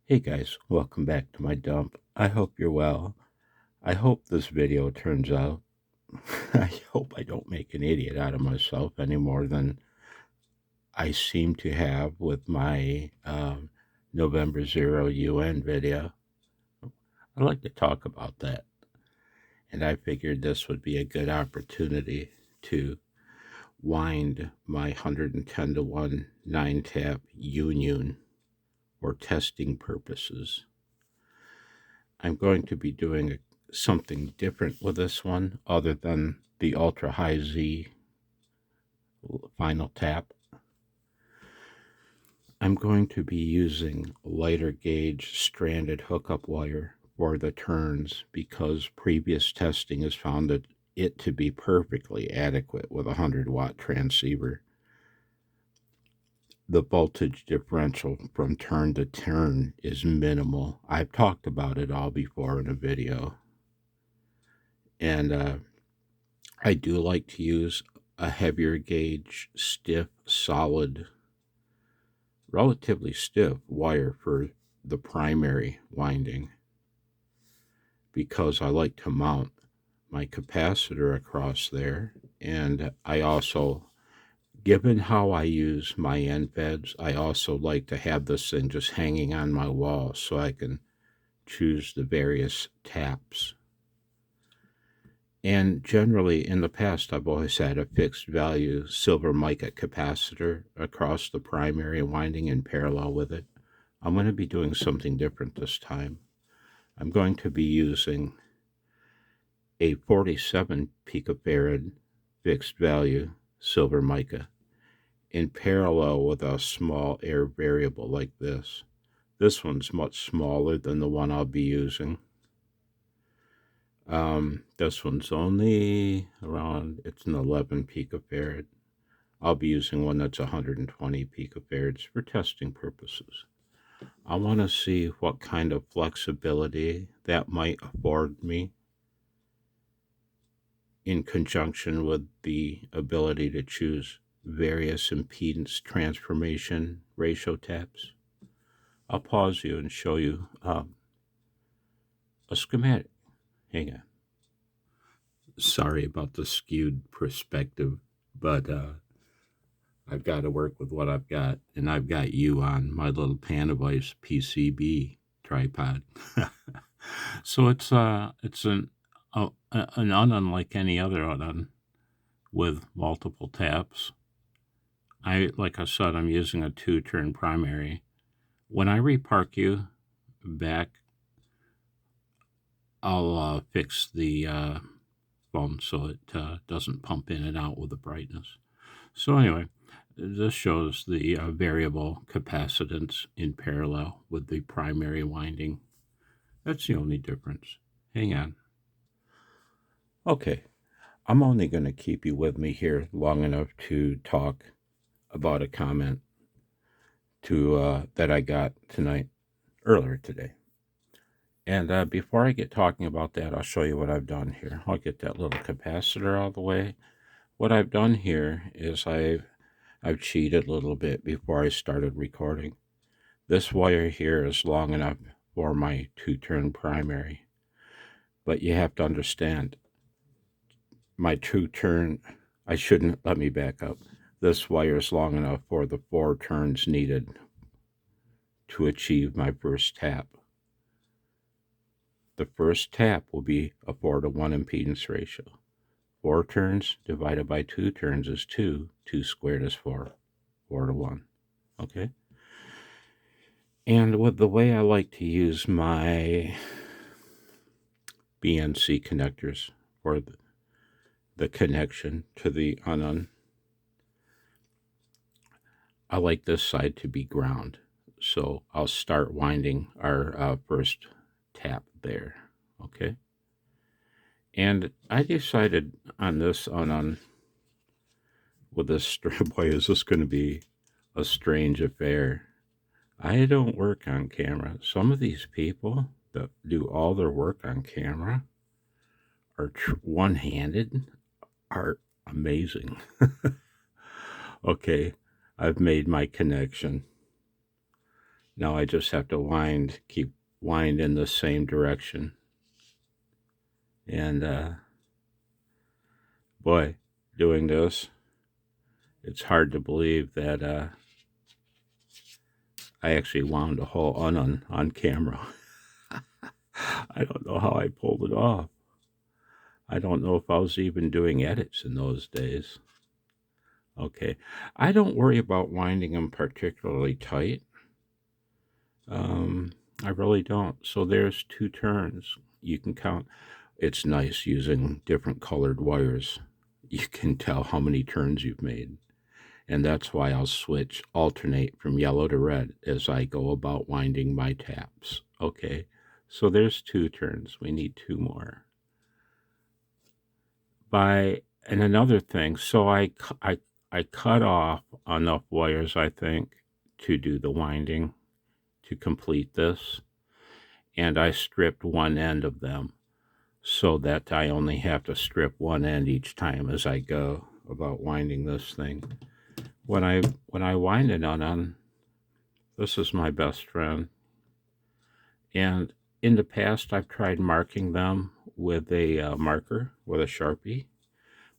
Hey guys, welcome back to my dump. I hope you're well. I hope this video turns out. I hope I don't make an idiot out of myself any more than I seem to have with my November 0 UN video. I'd like to talk about that. And I figured this would be a good opportunity to wind my 110 to 1 9-tap UNUN for testing purposes. I'm going to be doing something different with this one other than the ultra high Z final tap. I'm going to be using lighter gauge stranded hookup wire for the turns because previous testing has found it to be perfectly adequate with a 100-watt transceiver. The voltage differential from turn to turn is minimal. I've talked about it all before in a video. And I do like to use a heavier gauge, stiff, solid, relatively stiff wire for the primary winding because I like to mount my capacitor across there. And I also, given how I use my end feds, I also like to have this thing just hanging on my wall so I can choose the various taps. And generally, in the past, I've always had a fixed value silver mica capacitor across the primary winding in parallel with it. I'm going to be doing something different this time. I'm going to be using a 47 picofarad fixed value silver mica in parallel with a small air variable like this. This one's much smaller than the one I'll be using. This one's only around, it's an 11 picofarad. I'll be using one that's 120 picofarads for testing purposes. I want to see what kind of flexibility that might afford me in conjunction with the ability to choose various impedance transformation ratio taps. I'll pause you and show you a schematic. Hang on. Sorry about the skewed perspective, but I've got to work with what I've got, and I've got you on my little Panavice PCB tripod. So it's an unlike any other UNUN with multiple taps. Like I said, I'm using a 2-turn primary. When I repark you back, I'll fix the phone so it doesn't pump in and out with the brightness. So anyway, this shows the variable capacitance in parallel with the primary winding. That's the only difference. Hang on. Okay, I'm only going to keep you with me here long enough to talk about a comment that I got earlier today. And before I get talking about that, I'll show you what I've done here. I'll get that little capacitor out of the way. What I've done here is I've cheated a little bit before I started recording. This wire here is long enough for my 2-turn primary. But you have to understand, my 2-turn, let me back up. This wire is long enough for the 4 turns needed to achieve my first tap. The first tap will be a 4-to-1 impedance ratio. 4 turns divided by 2 turns is 2. 2 squared is 4. 4-to-1. Okay? And with the way I like to use my BNC connectors for the connection to the UNUN, I like this side to be ground. So I'll start winding our first tap there. Okay? And I decided on this UNUN with this, boy, is this going to be a strange affair. I don't work on camera. Some of these people that do all their work on camera are one-handed, are amazing. Okay, I've made my connection. Now I just have to keep wind in the same direction. And boy, doing this, it's hard to believe that I actually wound a whole UNUN on camera. I don't know how I pulled it off. I don't know if I was even doing edits in those days. Okay, I don't worry about winding them particularly tight. I really don't. So there's 2 turns. You can count. It's nice using different colored wires. You can tell how many turns you've made. And that's why I'll alternate from yellow to red as I go about winding my taps. Okay, so there's 2 turns. We need 2 more. And another thing, so I cut off enough wires, I think, to do the winding, to complete this. And I stripped one end of them so that I only have to strip one end each time as I go about winding this thing. When I wind it on, this is my best friend. And in the past, I've tried marking them with a marker, with a Sharpie,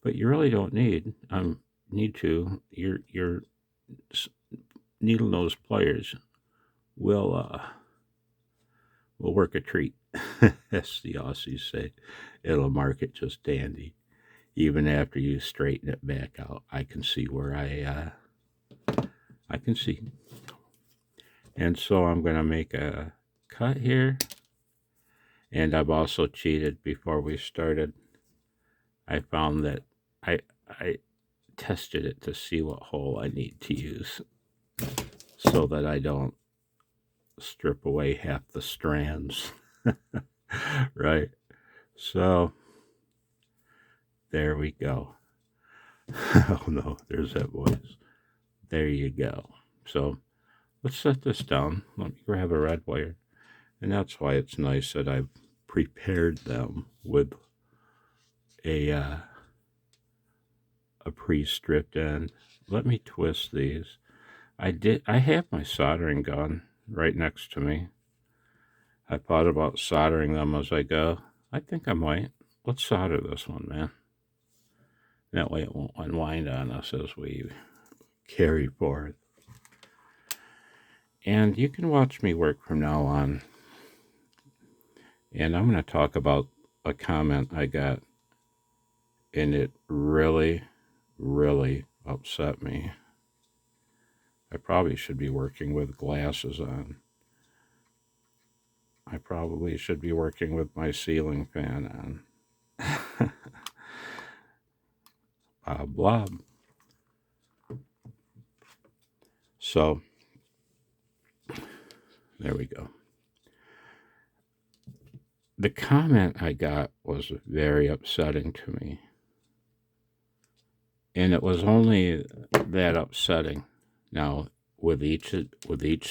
but you really don't need to. Your needle nose pliers will work a treat, as the Aussies say. It'll mark it just dandy. Even after you straighten it back out, I can see where I can see. And so I'm going to make a cut here. And I've also cheated before we started. I found that I tested it to see what hole I need to use so that I don't strip away half the strands. Right? So there we go. Oh no, there's that voice. There you go. So let's set this down. Let me grab a red wire. And that's why it's nice that I've prepared them with a pre-stripped end. Let me twist these. I have my soldering gun right next to me. I thought about soldering them as I go. I think I might. Let's solder this one, man. That way it won't unwind on us as we carry forth. And you can watch me work from now on. And I'm going to talk about a comment I got, and it really, really upset me. I probably should be working with glasses on. I probably should be working with my ceiling fan on. Blob. So, there we go. The comment I got was very upsetting to me. And it was only that upsetting. Now, with each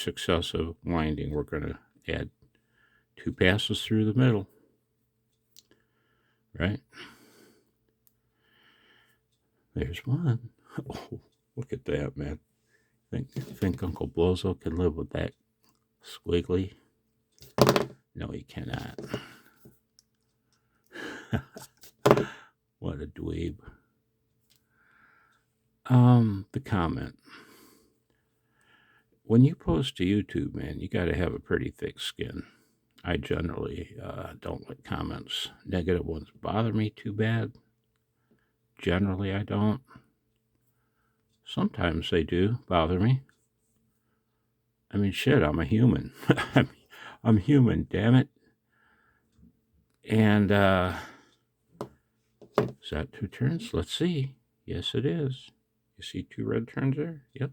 successive winding, we're going to add 2 passes through the middle. Right? There's one. Oh, look at that, man. Think Uncle Blozo can live with that squiggly? No, he cannot. What a dweeb. The comment. When you post to YouTube, man, you got to have a pretty thick skin. I generally don't let comments, negative ones, bother me too bad. Generally, I don't. Sometimes they do bother me. I mean, shit, I'm a human. I'm human, damn it. And is that 2 turns? Let's see. Yes, it is. You see 2 red turns there? Yep.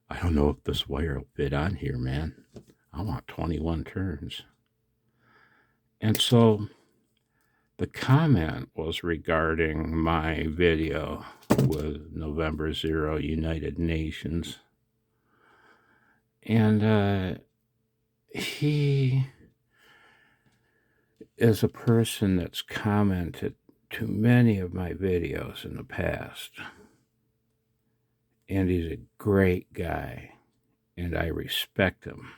I don't know if this wire will fit on here, man. I want 21 turns. And so the comment was regarding my video with November 0 United Nations. And he is a person that's commented to many of my videos in the past. And he's a great guy. and I respect him.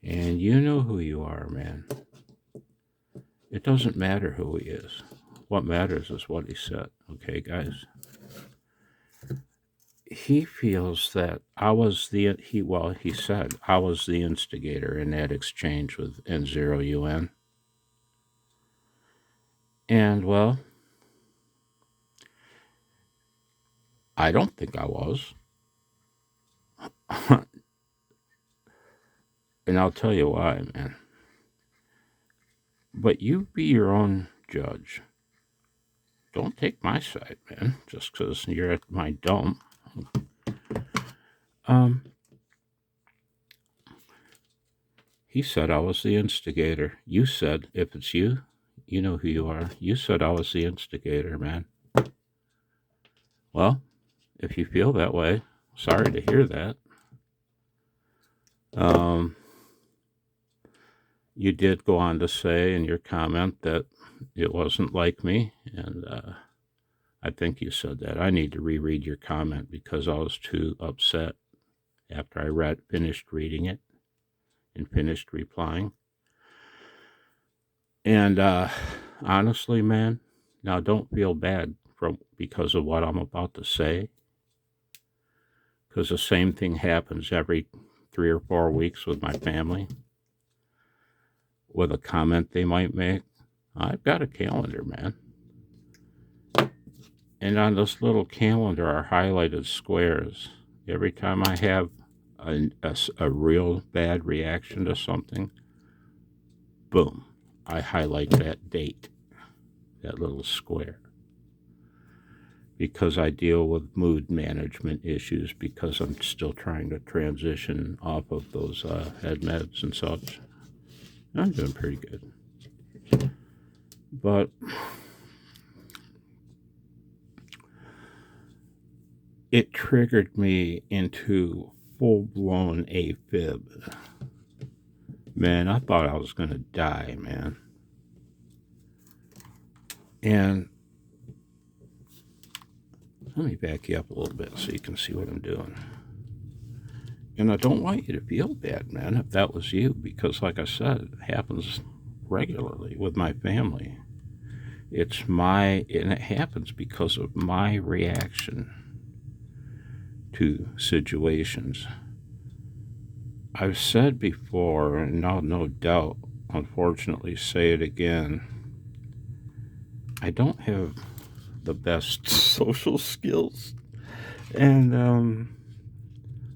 And you know who you are, man. It doesn't matter who he is. What matters is what he said. Okay, guys? He feels that I was he said I was the instigator in that exchange with N0UN. And, well, I don't think I was. And I'll tell you why, man. But you be your own judge. Don't take my side, man, just because you're at my dump. He said I was the instigator. You said, if it's you, you know who you are. You said I was the instigator, man. Well, if you feel that way, sorry to hear that. You did go on to say in your comment that it wasn't like me, and I think you said that. I need to reread your comment because I was too upset after I finished reading it and finished replying. And honestly, man, now don't feel bad because of what I'm about to say, because the same thing happens every 3 or 4 weeks with my family, with a comment they might make. I've got a calendar, man. And on this little calendar are highlighted squares. Every time I have a real bad reaction to something, boom, I highlight that date, that little square. Because I deal with mood management issues, because I'm still trying to transition off of those head meds and such. I'm doing pretty good. But it triggered me into full-blown A-fib. Man, I thought I was going to die, man. And let me back you up a little bit so you can see what I'm doing. And I don't want you to feel bad, man, if that was you, because like I said, it happens regularly with my family. And it happens because of my reaction to situations. I've said before, and I'll no doubt, unfortunately, say it again, I don't have the best social skills, and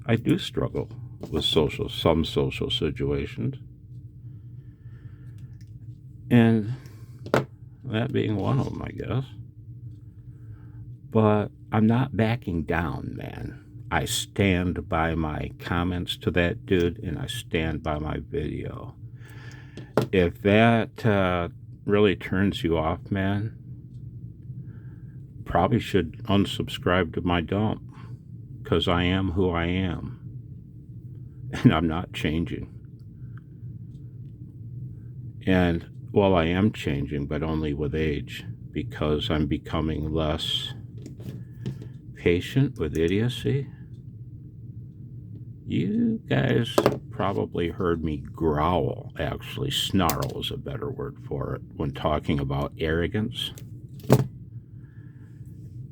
I do struggle with some social situations, and that being one of them, I guess. But I'm not backing down, man. I stand by my comments to that dude, and I stand by my video. If that really turns you off, man, probably should unsubscribe to my dump, because I am who I am, and I'm not changing. And, well, I am changing, but only with age, because I'm becoming less patient with idiocy. You guys probably heard me growl, actually. Snarl is a better word for it, when talking about arrogance.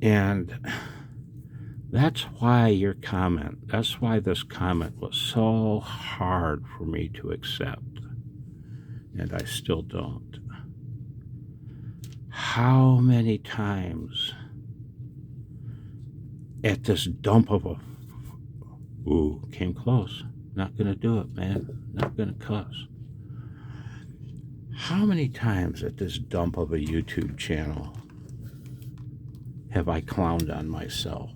And that's why that's why this comment was so hard for me to accept. And I still don't. How many times at this dump of a... Ooh, came close. Not gonna do it, man. Not gonna cuss. How many times at this dump of a YouTube channel have I clowned on myself?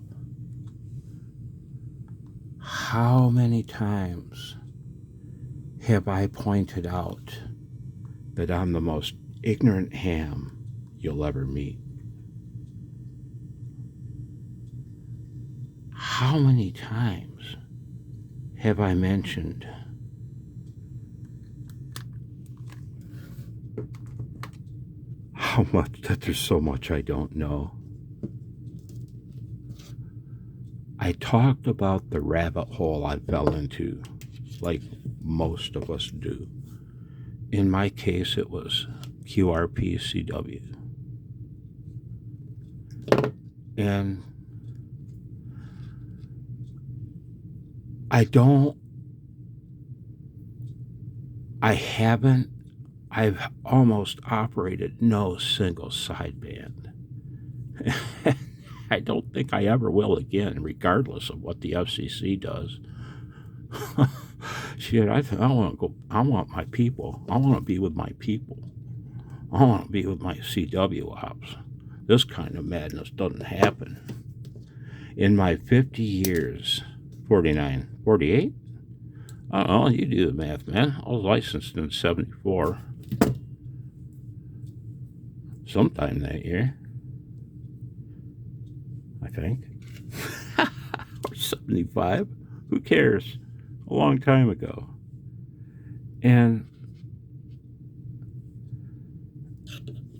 How many times have I pointed out that I'm the most ignorant ham you'll ever meet? How many times have I mentioned that there's so much I don't know? I talked about the rabbit hole I fell into, like most of us do. In my case, it was QRP CW. And I've almost operated no single sideband. I don't think I ever will again, regardless of what the FCC does. Shit, I want my people. I want to be with my people. I want to be with my CW ops. This kind of madness doesn't happen. In my 50 years, 49, 48? I don't know, you do the math, man. I was licensed in 74. Sometime that year, I think. Or 75. Who cares? A long time ago. And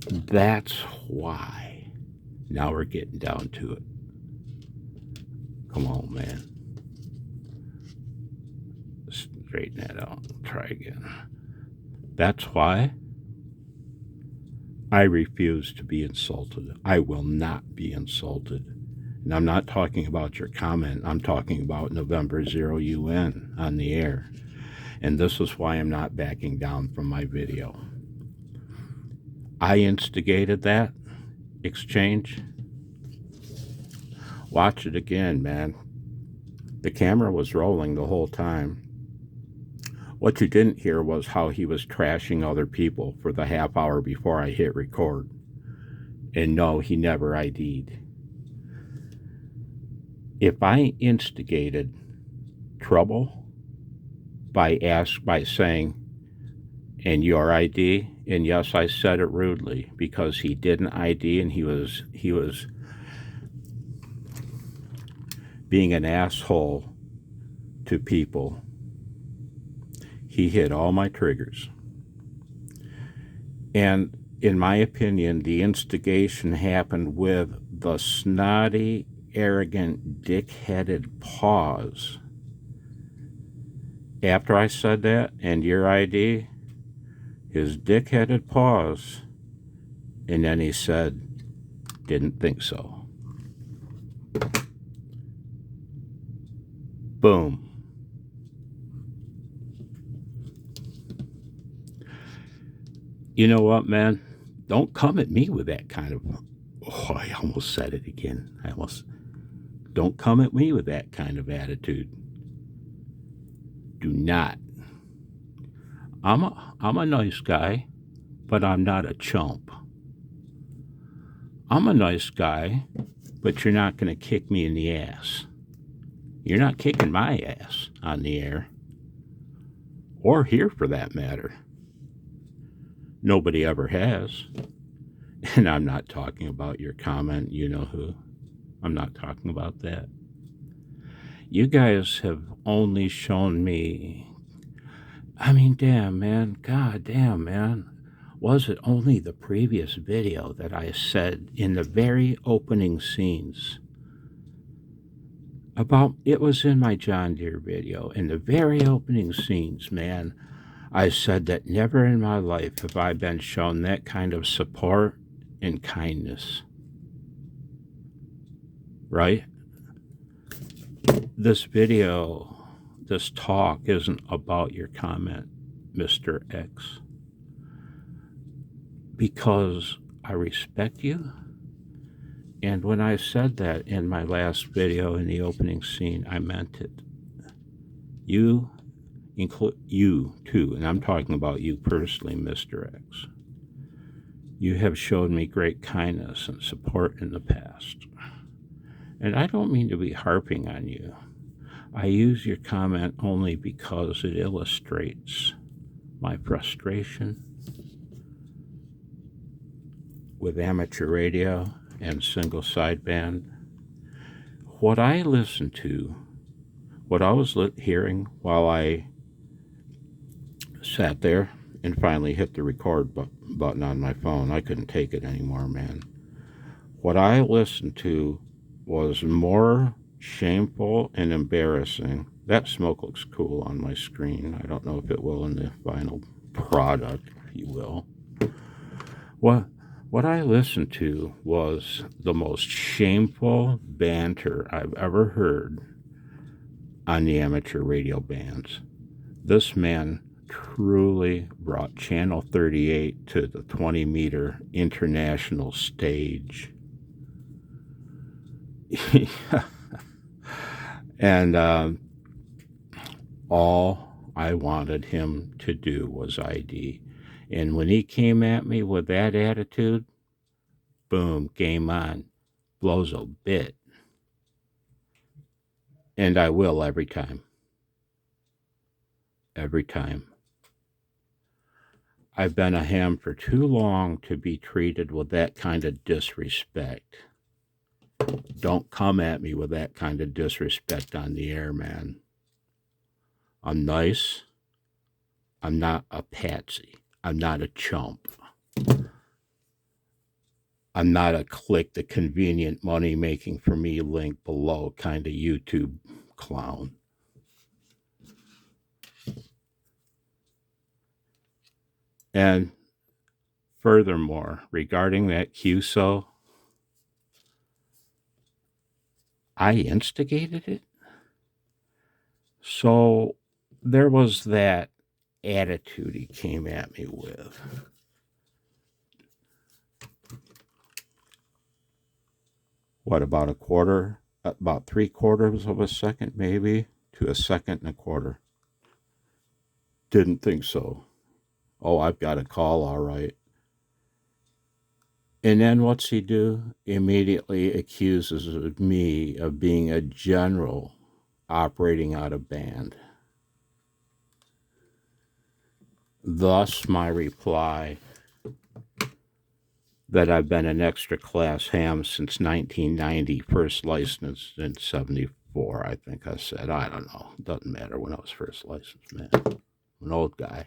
that's why. Now we're getting down to it. Come on, man. Straighten that out. Try again. That's why I refuse to be insulted. I will not be insulted. And I'm not talking about your comment. I'm talking about November 0 UN on the air. And this is why I'm not backing down from my video. I instigated that exchange. Watch it again, man. The camera was rolling the whole time. What you didn't hear was how he was trashing other people for the half hour before I hit record. And no, he never ID'd. If I instigated trouble by saying, and your ID, and yes, I said it rudely because he didn't ID and he was being an asshole to people. He hit all my triggers. And in my opinion, the instigation happened with the snotty, arrogant, dick-headed pause. After I said that, and your ID, his dick-headed pause, and then he said, didn't think so. Boom. You know what, man? Don't come at me with that kind of... Oh, I almost said it again. Don't come at me with that kind of attitude. Do not. I'm a nice guy, but I'm not a chump. I'm a nice guy, but you're not going to kick me in the ass. You're not kicking my ass on the air. Or here, for that matter. Nobody ever has. And I'm not talking about your comment, you know who. I'm not talking about that. You guys have only shown me... I mean, damn, man. God damn, man. Was it only the previous video that I said in the very opening scenes about... It was in my John Deere video. In the very opening scenes, man, I said that never in my life have I been shown that kind of support and kindness. Right? This video, this talk isn't about your comment, Mr. X. Because I respect you. And when I said that in my last video in the opening scene, I meant it. You, include you too, and I'm talking about you personally, Mr. X. You have shown me great kindness and support in the past. And I don't mean to be harping on you. I use your comment only because it illustrates my frustration with amateur radio and single sideband. What I listened to, what I was hearing while I sat there and finally hit the record button on my phone. I couldn't take it anymore, man. What I listened to was more shameful and embarrassing. That smoke looks cool on my screen. I don't know if it will in the final product, if you will. What I listened to was the most shameful banter I've ever heard on the amateur radio bands. This man truly brought Channel 38 to the 20-meter international stage. And all I wanted him to do was ID. And when he came at me with that attitude, boom, game on. Blows a bit. And I will every time. Every time. I've been a ham for too long to be treated with that kind of disrespect. Don't come at me with that kind of disrespect on the air, man. I'm nice. I'm not a patsy. I'm not a chump. I'm not a click the convenient money making for me link below kind of YouTube clown. And furthermore, regarding that QSO, I instigated it. So there was that attitude he came at me with. What, about a quarter? About 3/4 of a second, maybe, to a second and a quarter. Didn't think so. Oh, I've got a call, all right. And then what's he do? Immediately accuses me of being a general operating out of band. Thus, my reply that I've been an extra class ham since 1990, first licensed in 74, I think I said. I don't know. Doesn't matter when I was first licensed, man. I'm an old guy.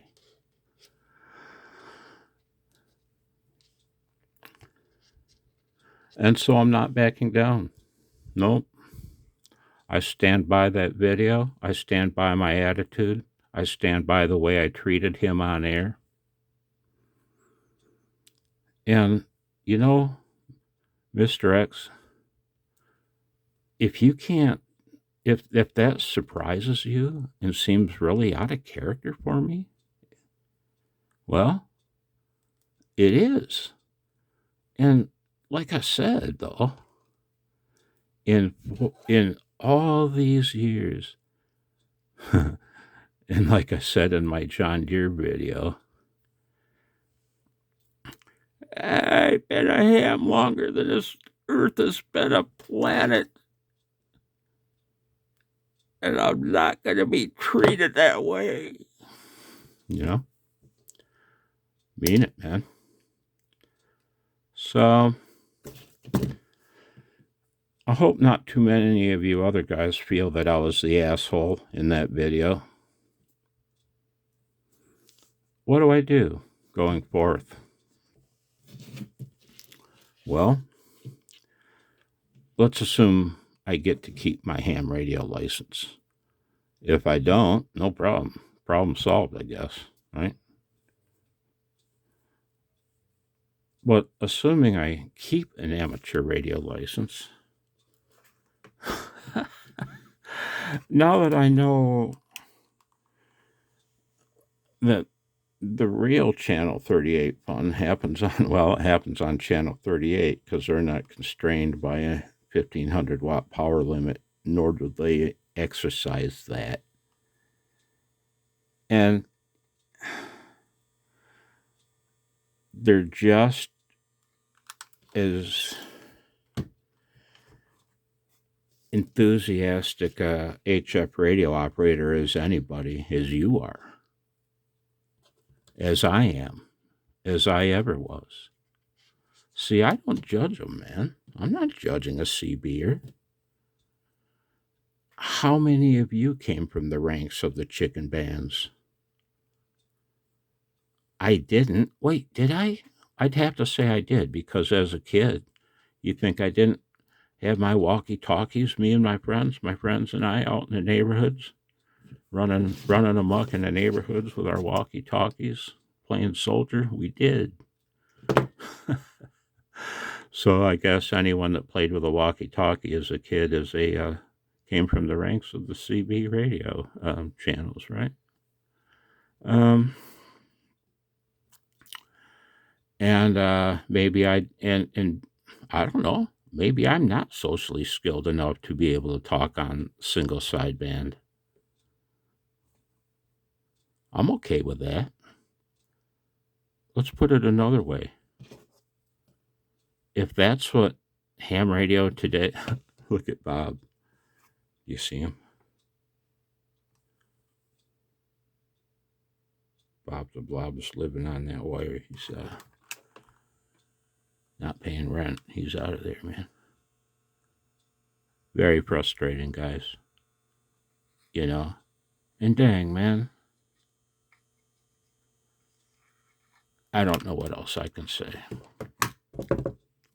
And so I'm not backing down. Nope. I stand by that video. I stand by my attitude. I stand by the way I treated him on air. And, you know, Mr. X, if you can't, if that surprises you and seems really out of character for me, well, it is. And like I said, though, in all these years, and like I said in my John Deere video, I've been a ham longer than this earth has been a planet. And I'm not going to be treated that way. You know? Mean it, man. So, I hope not too many of you other guys feel that I was the asshole in that video. What do I do going forth? Well, let's assume I get to keep my ham radio license. If I don't, no problem. Problem solved, I guess, right? But assuming I keep an amateur radio license, now that I know that the real Channel 38 fun happens on Channel 38 because they're not constrained by a 1,500 watt power limit, nor do they exercise that. And they're just as enthusiastic HF radio operator as anybody, as you are, as I am, as I ever was. See, I don't judge them, man. I'm not judging a CB'er. How many of you came from the ranks of the chicken bands? I didn't. Wait, did I? I'd have to say I did, because as a kid, you think I didn't. have my walkie-talkies, me and my friends and I out in the neighborhoods, running amok in the neighborhoods with our walkie-talkies, playing soldier. We did. So I guess anyone that played with a walkie-talkie as a kid came from the ranks of the CB radio channels, right? Maybe I don't know. Maybe I'm not socially skilled enough to be able to talk on single sideband. I'm okay with that. Let's put it another way. If that's what ham radio today, look at Bob. You see him? Bob the Blob's living on that wire. He's not paying rent. He's out of there, man. Very frustrating, guys. You know? And dang, man. I don't know what else I can say.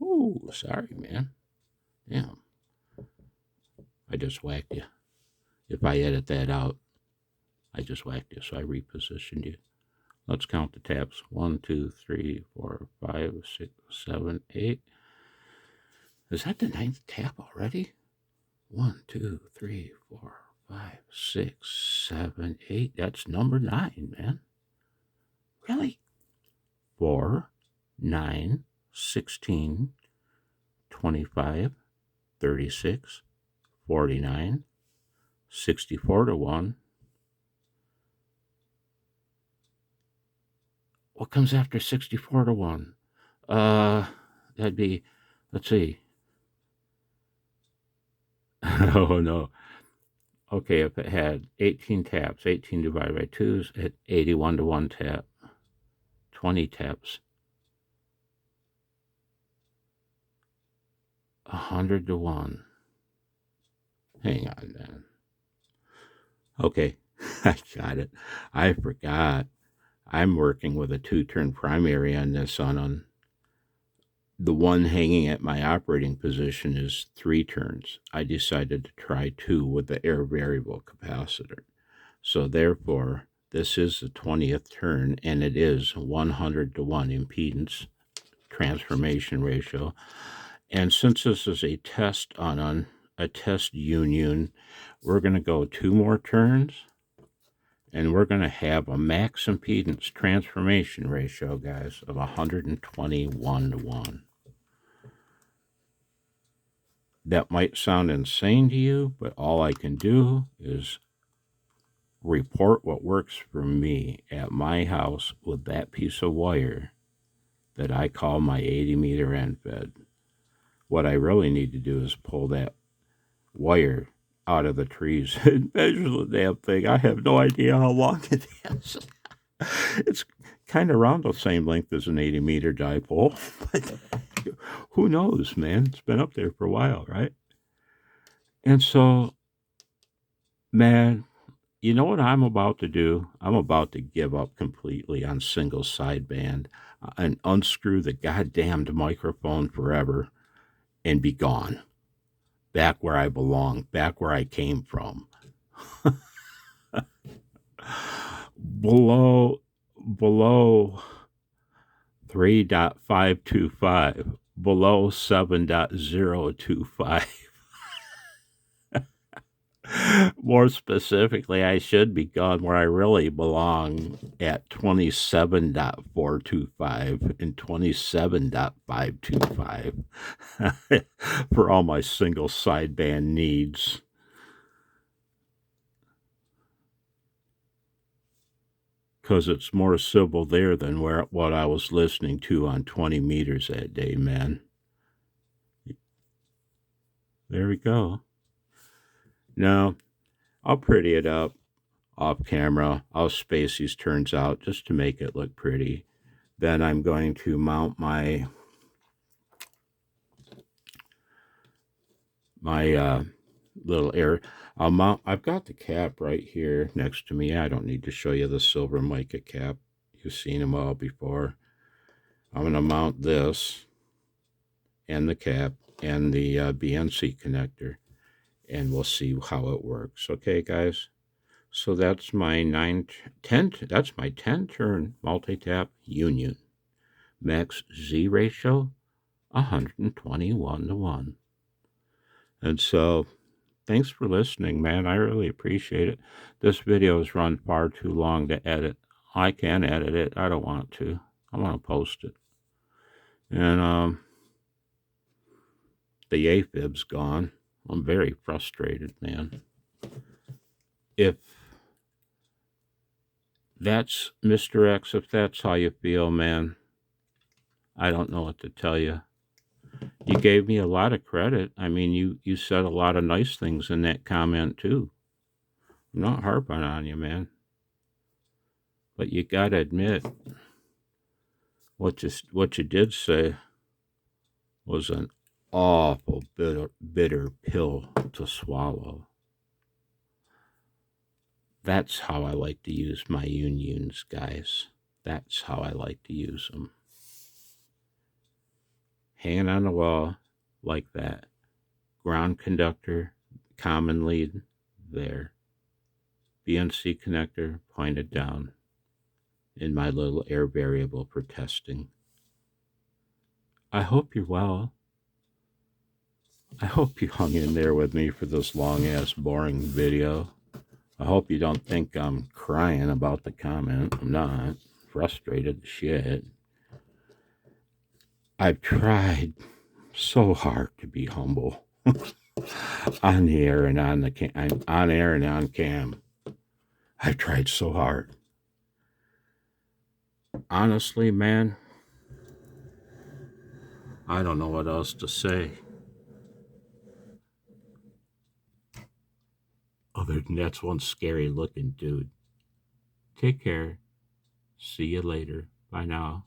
Ooh, sorry, man. Damn. I just whacked you. If I edit that out, I just whacked you, so I repositioned you. Let's count the taps. 1, 2, 3, 4, 5, 6, 7, 8. Is that the 9th tap already? 1, 2, 3, 4, 5, 6, 7, 8. That's number 9, man. Really? 4, 9, 16, 25, 36, 49, 64 to 1. What comes after 64 to 1? That'd be, let's see. Oh, no. Okay, if it had 18 taps, 18 divided by 2 is at 81 to 1 tap. 20 taps. 100 to 1. Hang on, man. Okay, I got it. I forgot. I'm working with a 2-turn primary on this on the one hanging at my operating position is 3 turns. I decided to try 2 with the air variable capacitor. So therefore, this is the 20th turn, and it is 100 to 1 impedance transformation ratio. And since this is a test on a test UNUN, we're going to go 2 more turns, and we're going to have a max impedance transformation ratio, guys, of 121 to 1. That might sound insane to you, but all I can do is report what works for me at my house with that piece of wire that I call my 80-meter end fed. What I really need to do is pull that wire out of the trees and measure the damn thing. I have no idea how long it is. It's kind of around the same length as an 80-meter dipole, but who knows, man? It's been up there for a while, right? And so, man, you know what I'm about to do? I'm about to give up completely on single sideband and unscrew the goddamned microphone forever and be gone. Back where I belong, back where I came from. below 3.525, below 7.025. More specifically, I should be gone where I really belong at 27.425 and 27.525 for all my single sideband needs. Because it's more civil there than what I was listening to on 20 meters that day, man. There we go. Now, I'll pretty it up off camera. I'll space these turns out just to make it look pretty. Then I'm going to mount my little air. I've got the cap right here next to me. I don't need to show you the silver mica cap. You've seen them all before. I'm going to mount this and the cap and the BNC connector, and we'll see how it works. Okay, guys. So that's my 10 turn multi-tap union. Max Z ratio 121 to 1. And so thanks for listening, man. I really appreciate it. This video has run far too long to edit. I can edit it. I don't want to. I want to post it. And the A-fib's gone. I'm very frustrated, man. If that's Mr. X, if that's how you feel, man, I don't know what to tell you. You gave me a lot of credit. I mean, you said a lot of nice things in that comment, too. I'm not harping on you, man. But you got to admit, what you did say was an awful bitter pill to swallow. That's how I like to use my unions, guys. That's how I like to use them. Hanging on the wall like that. Ground conductor, common lead there. BNC connector pointed down in my little air variable for testing. I hope you're well. I hope you hung in there with me for this long-ass boring video. I hope you don't think I'm crying about the comment. I'm not. Frustrated as shit. I've tried so hard to be humble on the air and on air and on cam. I've tried so hard. Honestly, man, I don't know what else to say. Other than that's one scary looking dude. Take care. See you later. Bye now.